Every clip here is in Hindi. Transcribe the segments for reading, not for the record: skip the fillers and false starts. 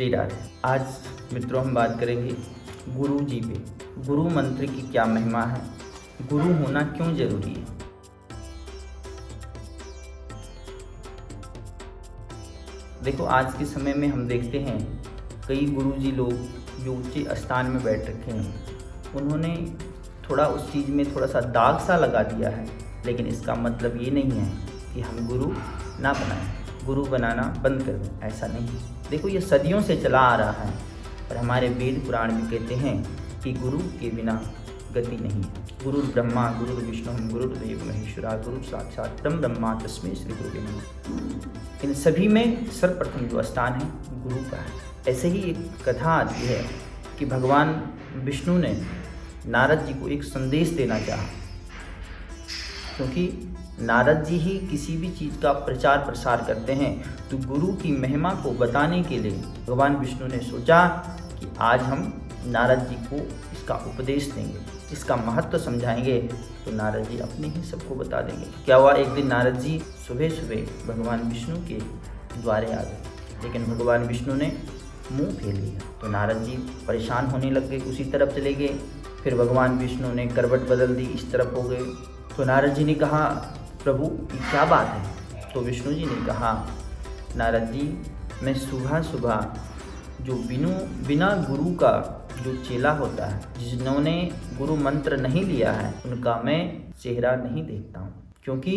श्री राधे। आज मित्रों हम बात करेंगे गुरु जी पे। गुरु मंत्र की क्या महिमा है, गुरु होना क्यों जरूरी है। देखो, आज के समय में हम देखते हैं कई गुरु जी लोग जो ऊंचे स्थान में बैठ रखे हैं, उन्होंने थोड़ा उस चीज़ में थोड़ा सा दाग सा लगा दिया है, लेकिन इसका मतलब ये नहीं है कि हम गुरु ना बनाएं, गुरु बनाना बंद कर दें, ऐसा नहीं। देखो, ये सदियों से चला आ रहा है और हमारे वेद पुराण भी कहते हैं कि गुरु के बिना गति नहीं है। गुरु ब्रह्मा गुरु विष्णु गुरुदेव महेश्वरा गुरु साक्षात परम ब्रह्मा तस्मै श्री गुरुवे नमः। इन सभी में सर्वप्रथम जो स्थान है गुरु का है। ऐसे ही एक कथा आती है कि भगवान विष्णु ने नारद जी को एक संदेश देना चाहा, क्योंकि नारद जी ही किसी भी चीज़ का प्रचार प्रसार करते हैं। तो गुरु की महिमा को बताने के लिए भगवान विष्णु ने सोचा कि आज हम नारद जी को इसका उपदेश देंगे, इसका महत्व समझाएंगे। तो नारद जी अपने ही सबको बता देंगे। क्या हुआ, एक दिन नारद जी सुबह सुबह भगवान विष्णु के द्वारे आ गए, लेकिन भगवान विष्णु ने मुंह फेर लिया। तो नारद जी परेशान होने लग गए, उसी तरफ चले गए। फिर भगवान विष्णु ने करवट बदल दी, इस तरफ हो गए। तो नारद जी ने कहा, प्रभु ये क्या बात है। तो विष्णु जी ने कहा, नारद जी मैं सुबह सुबह जो बिना गुरु का जो चेला होता है, जिन्होंने गुरु मंत्र नहीं लिया है, उनका मैं चेहरा नहीं देखता हूँ। क्योंकि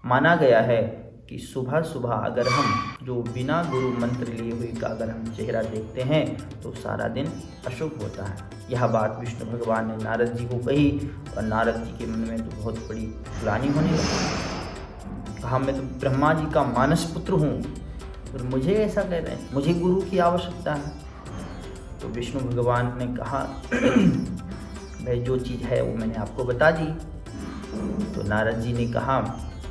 माना गया है कि सुबह सुबह अगर हम जो बिना गुरु मंत्र लिए हुए का अगर हम चेहरा देखते हैं तो सारा दिन अशुभ होता है। यह बात विष्णु भगवान ने नारद जी को कही और नारद जी के मन में तो बहुत बड़ी ग्लानि होने लगी। कहा, मैं तो ब्रह्मा जी का मानस पुत्र हूँ और मुझे ऐसा कह रहे हैं, मुझे गुरु की आवश्यकता है। तो विष्णु भगवान ने कहा, भाई जो चीज़ है वो मैंने आपको बता दी। तो नारद जी ने कहा,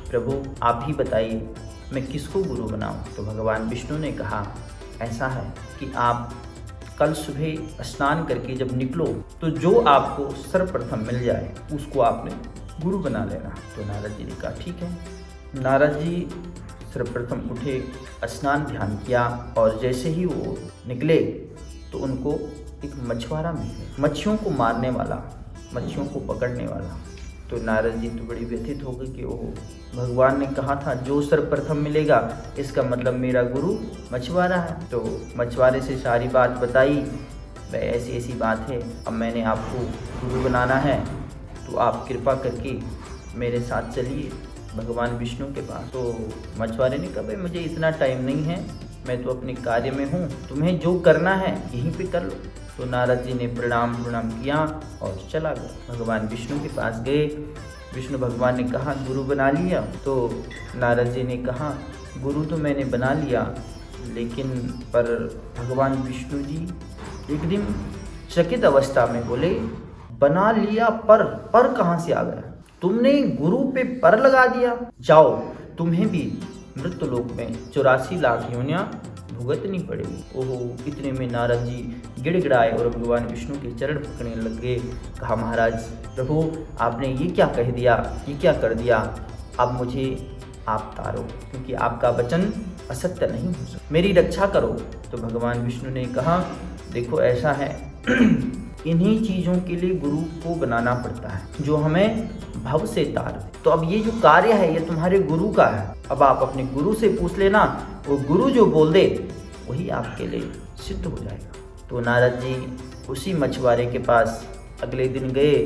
प्रभु आप ही बताइए मैं किसको गुरु बनाऊं। तो भगवान विष्णु ने कहा, ऐसा है कि आप कल सुबह स्नान करके जब निकलो तो जो आपको सर्वप्रथम मिल जाए उसको आपने गुरु बना लेना। तो नारद जी ने कहा, ठीक है। नारद जी सर्वप्रथम उठे, स्नान ध्यान किया और जैसे ही वो निकले तो उनको एक मछुआरा मिल गया, मच्छियों को मारने वाला, मच्छियों को पकड़ने वाला। तो नारद जी तो बड़ी व्यथित हो गई कि ओह, भगवान ने कहा था जो सर्वप्रथम मिलेगा, इसका मतलब मेरा गुरु मछुआरा है। तो मछुआरे से सारी बात बताई, भाई ऐसी ऐसी बात है, अब मैंने आपको गुरु बनाना है, तो आप कृपा करके मेरे साथ चलिए भगवान विष्णु के पास। तो मछुआरे ने कहा, भाई मुझे इतना टाइम नहीं है, मैं तो अपने कार्य में हूँ, तुम्हें जो करना है यहीं पे कर लो। तो नारद जी ने प्रणाम किया और चला गया। भगवान विष्णु के पास गए। विष्णु भगवान ने कहा, गुरु बना लिया। तो नारद जी ने कहा, गुरु तो मैंने बना लिया, लेकिन पर भगवान विष्णु जी एक दिन चकित अवस्था में बोले, बना लिया पर कहाँ से आ गया, तुमने गुरु पे पर लगा दिया, जाओ तुम्हें भी मृत्यु लोक में 84 लाख योनियां भुगतनी पड़ेगी। ओहो, इतने में नारद जी गिड़गिड़ाए और भगवान विष्णु के चरण पकड़ने लग गए। कहा, महाराज प्रभु आपने ये क्या कह दिया, ये क्या कर दिया, अब मुझे आप तारो, क्योंकि आपका वचन असत्य नहीं हो सकता, मेरी रक्षा करो। तो भगवान विष्णु ने कहा, देखो ऐसा है इन्हीं चीज़ों के लिए गुरु को बनाना पड़ता है जो हमें भव से तार दे। तो अब ये जो कार्य है ये तुम्हारे गुरु का है, अब आप अपने गुरु से पूछ लेना, वो गुरु जो बोल दे वही आपके लिए सिद्ध हो जाएगा। तो नारद जी उसी मछुआरे के पास अगले दिन गए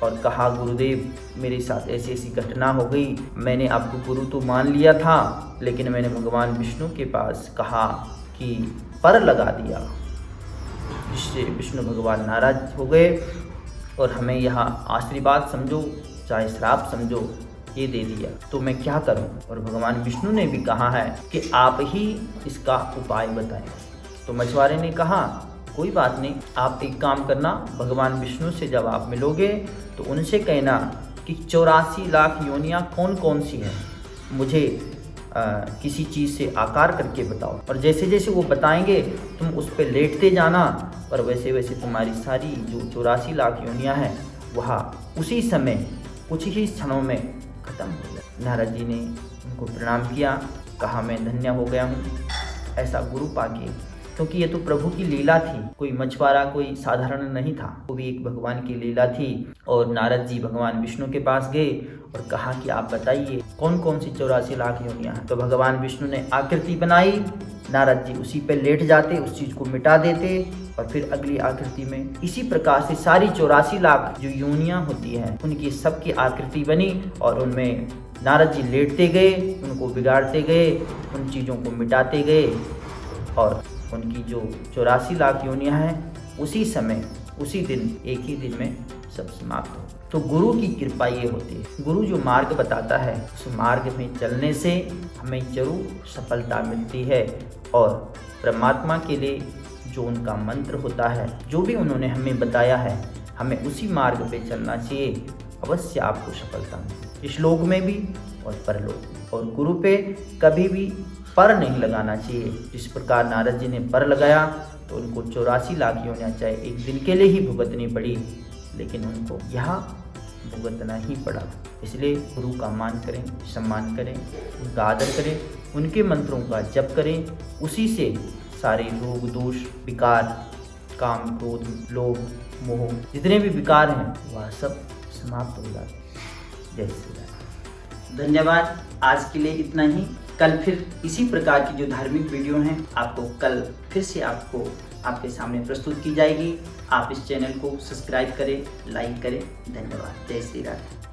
और कहा, गुरुदेव मेरे साथ ऐसी ऐसी घटना हो गई, मैंने आपको गुरु तो मान लिया था, लेकिन मैंने भगवान विष्णु के पास कहा कि पर लगा दिया, जिससे विष्णु भगवान नाराज हो गए और हमें यहाँ आशीर्वाद समझो चाहे श्राप समझो ये दे दिया, तो मैं क्या करूं। और भगवान विष्णु ने भी कहा है कि आप ही इसका उपाय बताएं। तो मछुआरे ने कहा, कोई बात नहीं, आप एक काम करना, भगवान विष्णु से जब आप मिलोगे तो उनसे कहना कि 84 लाख योनियां कौन कौन सी हैं, मुझे किसी चीज़ से आकार करके बताओ। और जैसे जैसे वो बताएंगे तुम उस पर लेटते जाना, और वैसे वैसे तुम्हारी सारी जो 84 लाख योनियां हैं वह उसी समय कुछ ही क्षणों में खत्म हो गया। नारद जी ने उनको प्रणाम किया, कहा मैं धन्य हो गया हूँ, ऐसा गुरु पाके क्योंकि ये तो प्रभु की लीला थी। कोई मछुआरा कोई साधारण नहीं था, वो भी एक भगवान की लीला थी। और नारद जी भगवान विष्णु के पास गए और कहा कि आप बताइए कौन कौन सी 84 लाख योनियां हैं। तो भगवान विष्णु ने आकृति बनाई, नारद जी उसी पे लेट जाते, उस चीज को मिटा देते और फिर अगली आकृति में इसी प्रकार से सारी 84 लाख जो योनियां होती हैं उनकी सबकी आकृति बनी और उनमें नारद जी लेटते गए, उनको बिगाड़ते गए, उन चीज़ों को मिटाते गए और उनकी जो 84 लाख योनियां हैं उसी समय उसी दिन एक ही दिन में सब समाप्त हो। तो गुरु की कृपा ये होती है, गुरु जो मार्ग बताता है उस मार्ग में चलने से हमें जरूर सफलता मिलती है। और परमात्मा के लिए जो उनका मंत्र होता है, जो भी उन्होंने हमें बताया है, हमें उसी मार्ग पे चलना चाहिए, अवश्य आपको सफलता मिले, इस लोक में भी और परलोक में। और गुरु पे कभी भी पर नहीं लगाना चाहिए। जिस प्रकार नारद जी ने पर लगाया तो उनको 84 लाख योनियां चाहे एक दिन के लिए ही भुगतनी पड़ी, लेकिन उनको यहाँ भुगतना ही पड़ा। इसलिए गुरु का मान करें, सम्मान करें, उनका आदर करें, उनके मंत्रों का जप करें, उसी से सारे रोग दोष विकार, काम क्रोध लोभ मोह जितने भी विकार हैं वह सब समाप्त हो जाते हैं। जय श्री राम। धन्यवाद। आज के लिए इतना ही। कल फिर इसी प्रकार की जो धार्मिक वीडियो हैं आपको कल फिर से आपको आपके सामने प्रस्तुत की जाएगी। आप इस चैनल को सब्सक्राइब करें, लाइक करें। धन्यवाद। जय श्री राम।